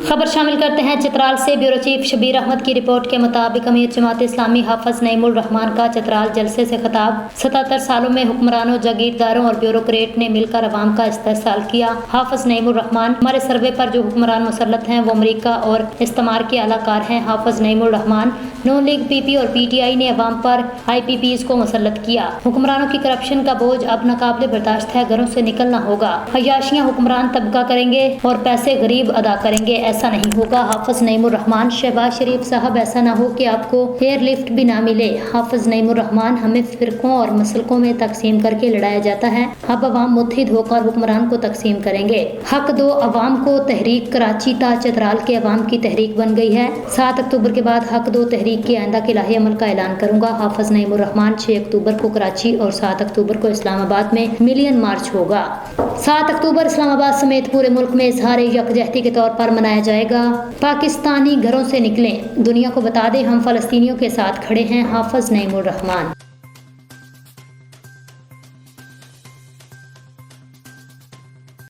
खबर शामिल करते हैं चित्राल से। ब्यूरो चीफ शबीर अहमद की रिपोर्ट के मुताबिक अमीर जमात इस्लामी हाफिज नईमुर रहमान का चित्राल जलसे से खिताब। 77 सालों में हुक्मरानों, जागीरदारों और ब्यूरोक्रेट ने मिलकर अवाम का इस्तेहसाल किया। हाफिज नईमुर रहमान, हमारे सर्वे पर जो हुक्मरान मुसल्लत हैं वो अमरीका और इस्तेमार के अलाकार हैं। हाफिज नईमुर रहमान, नून लीग, पीपी और पीटीआई ने अवाम पर IPPs को मुसल्लत किया। हुक्मरानों की करप्शन का बोझ अब नाकाबिले बर्दाश्त है, घरों से निकलना होगा। अय्याशियां हुक्मरान तबका करेंगे और पैसे गरीब अदा करेंगे, ऐसा नहीं होगा। हाफिज नईमुर रहमान। शहबाज शरीफ साहब, ऐसा ना हो कि आपको एयरलिफ्ट भी ना मिले। हाफिज नईमुर रहमान, हमें फिरकों और मसलकों में तकसीम करके लड़ाया जाता है, अब अवाम मुत्हिद होकर हुक्मरान को तकसीम करेंगे। हक दो अवाम को तहरीक कराची ता चित्राल के अवाम की तहरीक बन गई है। 7 अक्टूबर के बाद हक दो तहरीक के आइंदा के लाहे अमल का ऐलान करूंगा। हाफिज नईमुर रहमान। 6 अक्टूबर को कराची और 7 अक्टूबर को इस्लामाबाद में मिलियन मार्च होगा। 7 अक्टूबर इस्लामाबाद समेत पूरे मुल्क में इजहार यकजहती के तौर पर मनाया जाएगा। पाकिस्तानी घरों से निकलें, दुनिया को बता दें हम फलस्तीनियों के साथ खड़े हैं। हाफिज नईमुर रहमान।